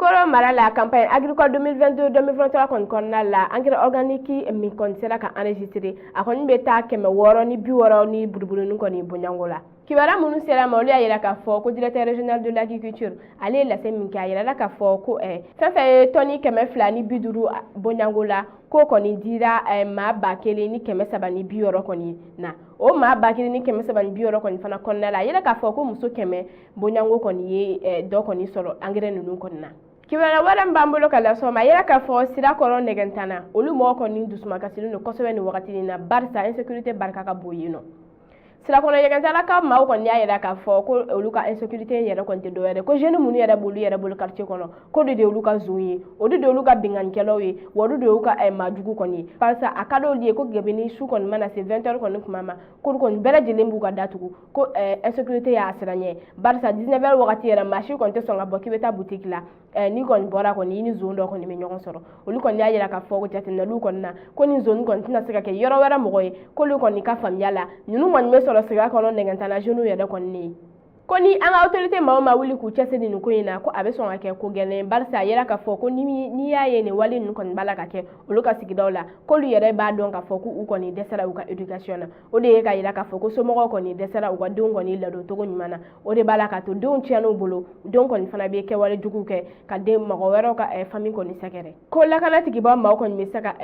Kulukoro mara la campagne agricole 2022-2023 kɔnɔna la engrais organique min kɔni sera ka enregistrer a kɔni bɛ taa 600 ni 60 ni buruburuni kɔni bonyango la. Kibara minnu sera ma olu y'a yira k'a fɔ ko directeur régional de l'agriculture ale ye lase min kɛ a yirala k'a fɔ ko fɛn fɛn ye tɔni 200 ni 50 bonyango la ko kɔni dira maa 1000 ni 360 kɔni na o maa 1000 ni 360 kɔni fana kɔnɔna la a yira k'a fɔ ko muso 100 bonyango kɔni ye dɔ kɔni sɔrɔ engrais ninnu kɔni na. Kibara wɛrɛ min b'an bolo ka lasɔ ma a yira k'a fɔ Sirakɔrɔ Nɛgɛntana olu mɔgɔ kɔni dusumasilen don kosɛbɛ nin wagati in na barisa insécurité barika ka bon yen nɔ. Sirakɔrɔ Nɛgɛntana ka maaw kɔni y'a yira k'a fɔ ko olu ka insécurité yɛrɛ kɔni tɛ dɔwɛrɛ ko jeune minnu yɛrɛ b'olu quartier kɔnɔ ko de olu ka zon ye olu de olu ka binganikɛlaw ye wa olu de olu ka maajugu kɔni ye barisa a ka d'olu ye ko gebini su kɔni mana se 20h kɔni tuma ma k'olu kɔni bɛɛ lajɛlen b'u ka datugu ko insécurité y'a siranɲɛ barisa 19h wagati yɛrɛ maa si kɔni tɛ sɔn ka bɔ k'i bɛ taa boutique la ni kɔni bɔra kɔni i ni zone dɔ kɔni bɛ ɲɔgɔn sɔrɔ olu kɔni y'a yira k'a fɔ ko jateminɛliw kɔni na ko ni zone kɔni tɛna se ka kɛ yɔrɔ wɛrɛ mɔgɔ ye k'olu kɔni ka faamuya la ninnu kɔni bɛ sɔrɔ Sirakɔrɔ Nɛgɛntana jeunes yɛrɛ kɔni ne ko ni an ka autorité maa wuli k'u cɛsiri nin ko in na ko a bɛ sɔn ka kɛ ko gɛlɛn barisa a yira k'a fɔ ko ni y'a ye nin wale ninnu kɔni b'a la ka kɛ olu ka sigidaw la k'olu yɛrɛ b'a dɔn k'a fɔ k'u kɔni dɛsɛra u ka éducation na o de ye ka yira k'a fɔ ko somɔgɔw kɔni dɛsɛra u ka denw kɔni ladon cogo ɲuman na o de b'a la ka to denw tiɲɛn'u bolo denw kɔni fana bɛ kɛwale jugu kɛ ka den mɔgɔ wɛrɛw ka famille kɔni sɛgɛrɛ ko lakanatigibaw maaw kɔni bɛ se ka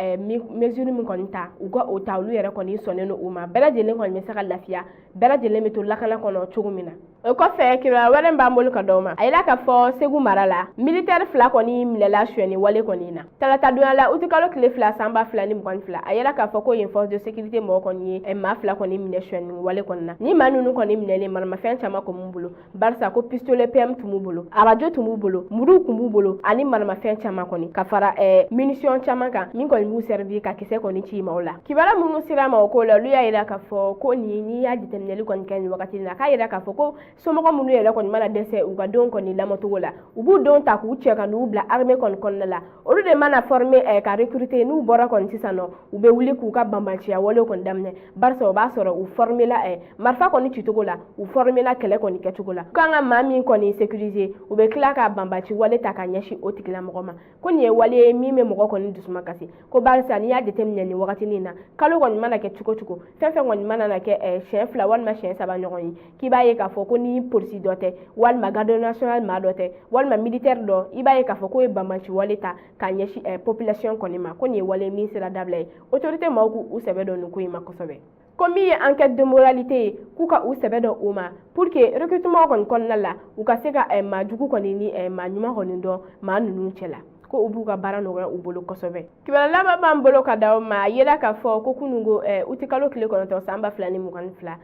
mesure min kɔni ta u ka o ta olu yɛrɛ kɔni sɔnnen don u ma bɛɛ lajɛlen kɔni bɛ se ka lafiya bɛɛ lajɛlen bɛ to lakana kɔnɔ cogo min na o kɔfɛ kibara wɛrɛ b'an bolo ka d'aw ma a yira k'a fɔ Segu mara la militaire 2 kɔni minɛla suɲɛni wale kɔni na talata donya la uti kalo tile 2 sanba 2022 a yira k'a fɔ ko yen force de sécurité mɔgɔ kɔni ye maa 2 kɔni minɛ suɲɛni wale kɔni na ni maa ninnu kɔni minɛlen maramafɛn caman kun b'u bolo barisa ko pistolet PM tun b'u bolo arajo tun b'u bolo muruw kun b'u bolo ani maramafɛn caman kɔni ka fara munition caman kan min kɔni b'u servir ka kisɛ kɔni ci maaw la kibara minnu sera ma o ko la olu y'a yira k'a fɔ ko ni y'a jateminɛli kɔni kɛ nin wagati na k'a yira k'a fɔ ko somɔgɔ minnu yɛrɛ kɔni mana dɛsɛ u ka denw kɔni lamɔcogo la u b'u denw ta k'u cɛ ka n'u bila armée kɔni kɔnɔna la olu de mana former ka recruter n'u bɔra kɔni sisan nɔ u bɛ wuli k'u ka banbanciya wale kɔni daminɛ barisa o b'a sɔrɔ u former la marifa kɔni cicogo la u former la kɛlɛ kɔni kɛcogo la k'an ka maa min kɔni sécuriser u bɛ tila ka banbanci wale ta ka ɲɛsin o tigilamɔgɔ ma ko nin ye wale ye min bɛ mɔgɔ kɔni dusuma kasi ko barisa n'i y'a jateminɛ nin wagatinin na kalo kɔni mana kɛ cogo cogo fɛn fɛn kɔni mana na kɛ siɲɛ 2 walima siɲɛ 3 ɲɔgɔn ye k'i b'a ye k'a fɔ ko ni polisi dɔ tɛ walima garde national maa dɔ tɛ walima militaire dɔ i b'a ye k'a fɔ ko ye banbanci wale ta ka ɲɛsin population kɔni ma ko nin ye wale min sera dabila ye autorité maaw k'u sɛbɛ dɔn nin ko in ma kosɛbɛ ko min ye enquête de moralité ye k'u ka u sɛbɛ dɔn o ma pour que recrutement kɔni kɔnɔna la u ka se ka maajugu kɔni ni maa ɲuman kɔni dɔn maa ninnu cɛ la ko u b'u ka baara nɔgɔya u bolo kosɛbɛ kibara laban b'an bolo ka d'aw ma a yera k'a fɔ ko kunungo uti kalo tile 9 san 2022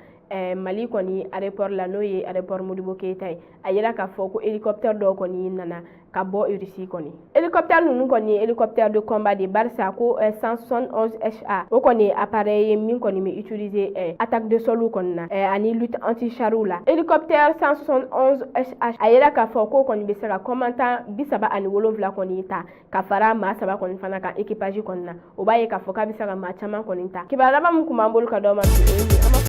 Mali kɔni aéroport la n'o ye aéroport Modibo Keita ye a yira k'a fɔ ko hélicoptère dɔw kɔni nana ka bɔ Russie kɔni hélicoptère ninnu kɔni ye hélicoptère de combat de barisa ko 171 HA o kɔni appareil ye min kɔni bɛ utiliser attaque de sol kɔni na ani lutte anti char la hélicoptère 171 HH a yira k'a fɔ ko kɔni bɛ se ka commandant 37 kɔni ta ka fara maa 3 kɔni fana kan équipage kɔni na o b'a ye k'a fɔ k'a bɛ se ka maa caman kɔni ta kibaruya min kun b'an bolo ka d'aw ma